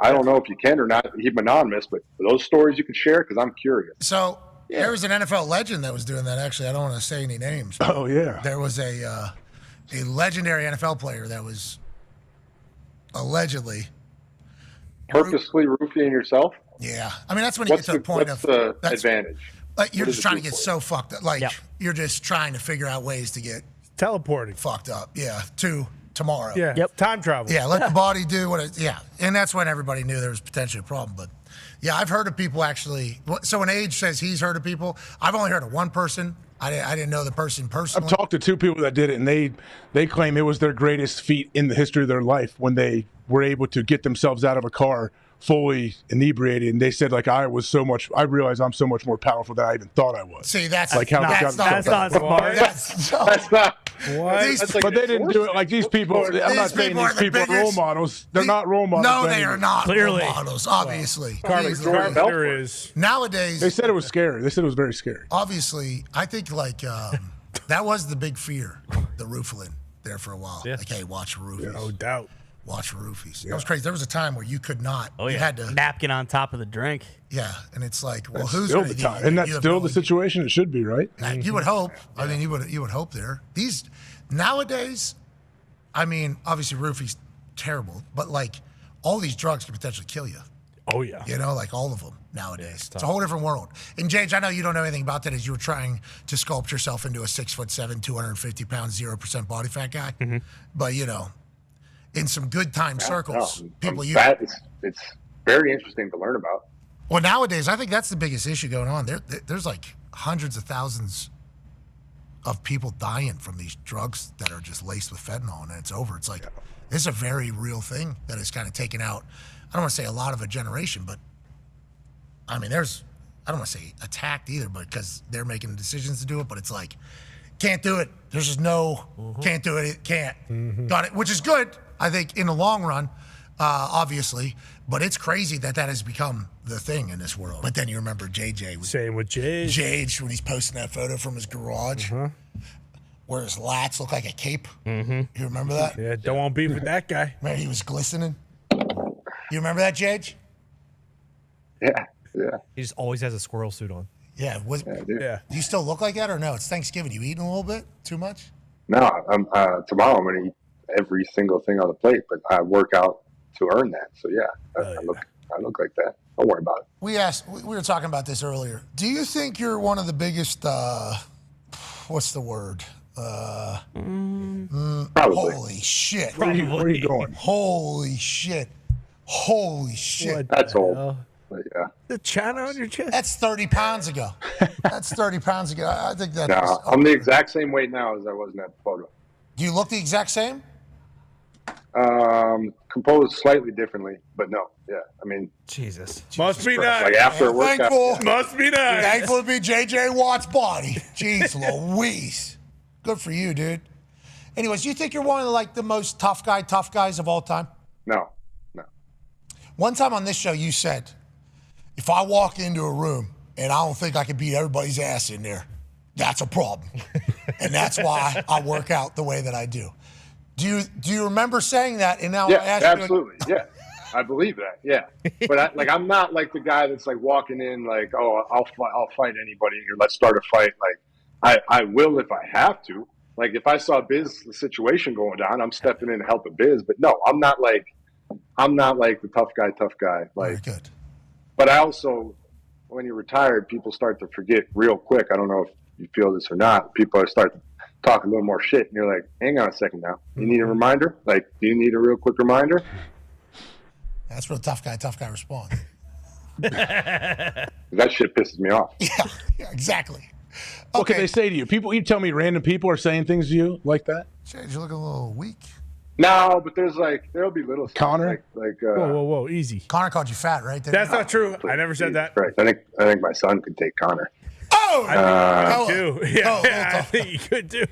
I don't know if you can or not. Keep anonymous, but those stories you can share because I'm curious.
So there was an NFL legend that was doing that. Actually, I don't want to say any names.
Oh, yeah.
There was a legendary NFL player that was allegedly
Purposely roofing yourself?
Yeah. I mean, that's when you get to the point
what's
of
the
that's-
advantage?
Like you're
What
just
does it
trying
do
to get
for
so fucked up. Like
Yep.
you're just trying to figure out ways to get
teleporting.
fucked up. Yeah. To tomorrow.
Yeah.
Yep.
Time travel.
Yeah. Let the body do what it. Yeah. And that's when everybody knew there was potentially a problem. But yeah, I've heard of people actually. So when Age says he's heard of people, I've only heard of one person. I didn't know the person personally.
I've talked to two people that did it, and they claim it was their greatest feat in the history of their life when they were able to get themselves out of a car fully inebriated, and they said like I realized I'm so much more powerful than I even thought I was.
See, that's
like how
that's not smart.
That's not. But they didn't do it like these people. I'm not saying these people are role models. They're not role models.
No, they are not
Clearly.
role models, obviously.
Carpenter is.
Nowadays,
they said it was scary. They said it was very scary.
Obviously, I think like that was the big fear, the roofing there for a while.
Yeah.
Like, hey, watch roofies.
No doubt.
Watch roofies. That was crazy. There was a time where you could not.
Oh,
You
yeah.
had to.
Napkin on top of the drink.
Yeah, and it's like, well,
That's
who's
still
going
the
to
time? Isn't that still the situation? It should be, right?
You would hope. I mean, you would hope there. These nowadays, I mean, obviously roofies terrible, but like all these drugs can potentially kill you.
Oh yeah.
You know, like all of them nowadays. It's a whole different world. And James, I know you don't know anything about that as you were trying to sculpt yourself into a 6'7", 250 pound, 0% body fat guy.
Mm-hmm.
But you know, in some good time circles, people use.
It's very interesting to learn about.
Well, nowadays, I think that's the biggest issue going on. There's like hundreds of thousands of people dying from these drugs that are just laced with fentanyl, and it's over. It's like, this is a very real thing that has kind of taken out, I don't want to say a lot of a generation, but I mean, I don't want to say attacked either, but because they're making decisions to do it, but it's like, can't do it. There's just no, can't do it, can't. Got it, which is good, I think, in the long run, obviously. But it's crazy that has become the thing in this world. But then you remember JJ.
Same with
Jage when he's posting that photo from his garage where his lats look like a cape. You remember that?
Yeah, don't want beef with that guy.
Man, he was glistening. You remember that, Jage?
Yeah.
He just always has a squirrel suit on.
Yeah.
Yeah.
Do you still look like that or no? It's Thanksgiving. You eating a little bit? Too much?
No, tomorrow I'm going to eat every single thing on the plate, but I work out to earn that. So yeah, I look like that. Don't worry about it.
We were talking about this earlier. Do you think you're one of the biggest, what's the word?
Probably.
Holy shit.
Where are you going?
Holy shit. Holy shit.
That's old. But yeah.
The china on your chest?
That's 30 pounds ago. That's 30 pounds ago. I think that
No, I'm the exact same weight now as I was in that photo.
Do you look the exact same?
Composed slightly differently, but no. Yeah, I mean,
Jesus.
Must be nice.
like after a workout.
Thankful.
Must be nice.
Thankful to be JJ Watt's body. Jeez Louise. Good for you, dude. Anyways, you think you're one of the most tough guys of all time?
No.
One time on this show, you said, if I walk into a room and I don't think I can beat everybody's ass in there, that's a problem. And that's why I work out the way that I do. Do you remember saying that? And now I ask
absolutely. Yeah, I believe that. Yeah, but I'm not like the guy that's like walking in like, oh, I'll fight anybody here. Let's start a fight. Like, I will if I have to. Like, if I saw Biz the situation going down, I'm stepping in to help a Biz. But no, I'm not like the tough guy. Like,
very good.
But I also, when you're retired, people start to forget real quick. I don't know if you feel this or not. People start talk a little more shit, and you're like, hang on a second now. You need a reminder? Like, do you need a real quick reminder?
That's where the tough guy responds.
That shit pisses me off.
Yeah, exactly.
What can they say to you? People, you tell me random people are saying things to you like that?
Jay, you look a little weak.
No, but there'll be little stuff.
Connor?
Whoa, easy.
Connor called you fat, right?
That's not true. I never said that.
Right. I think my son could take Connor.
Oh!
I think you could too. Yeah, I think you could too.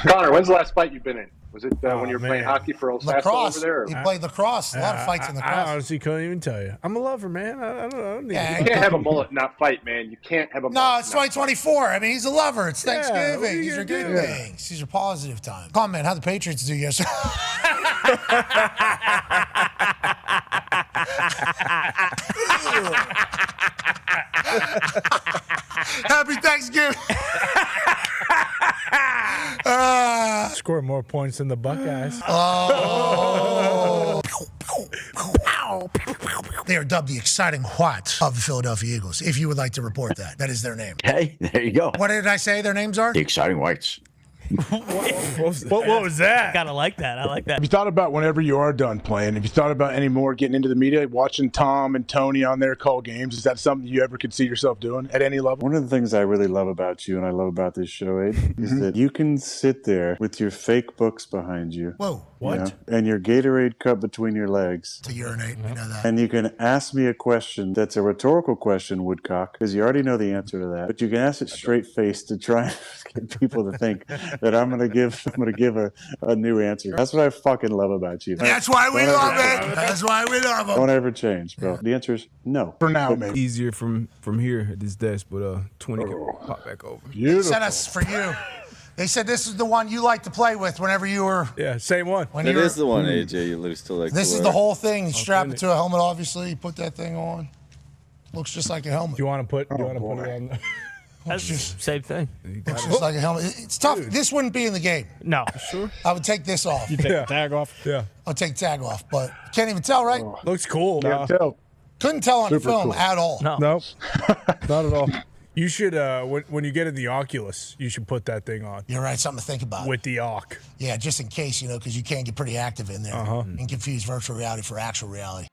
Connor, when's the last fight you've been in? Was it when you were playing hockey for Old Sasso
lacrosse.
over there?
He played lacrosse. A lot of fights in lacrosse.
I honestly couldn't even tell you. I'm a lover, man. I don't need
You can't have a mullet and not fight, man. You can't have a mullet.
No, it's 2024. I mean, he's a lover. It's
Yeah, what are
Thanksgiving.
you
These are
gonna
good
do?
things. These are positive times. Come on, man. How'd the Patriots do yesterday? Happy Thanksgiving.
Score more points than the Buckeyes.
Oh. They are dubbed the exciting Whites of the Philadelphia Eagles. If you would like to report that, that is their name.
Hey, there you go.
What did I say their names are?
The exciting whites.
What was that?
Gotta like that. I like that.
Have you thought about whenever you are done playing, have you thought about any more getting into the media, watching Tom and Tony on there call games? Is that something you ever could see yourself doing at any level?
One of the things I really love about you and I love about this show, Abe, is that you can sit there with your fake books behind you.
Whoa.
What?
You know? And your Gatorade cup between your legs.
To urinate, we know that.
And you can ask me a question that's a rhetorical question, Woodcock, because you already know the answer to that. But you can ask it straight faced to try and get people to think that I'm gonna give a new answer. That's what I fucking love about you.
That's why we love it. That's why we love them.
Don't ever change, bro. The answer is no.
For now, maybe.
Easier from here at this desk, but 20 can pop back over.
They sent us for you. They said this is the one you like to play with whenever you were.
Yeah, same one.
It is the one, AJ, you used to like
This
to
is
wear.
the whole thing. You strap it to a helmet, obviously. You put that thing on. Looks just like a helmet.
Do you want to put it on?
That's same thing.
Looks just like a helmet. It's tough. This wouldn't be in the game.
No.
Sure.
I would take this off.
You take the tag off?
Yeah.
I'll take tag off, but can't even tell, right?
Looks cool.
Can't tell.
Couldn't tell on
Super
film
cool.
at all.
No.
Nope. Not at all.
You should when you get in the Oculus, you should put that thing on
You're right. Something to think about.
with the Oc.
Yeah, just in case, because you can get pretty active in there and confuse virtual reality for actual reality.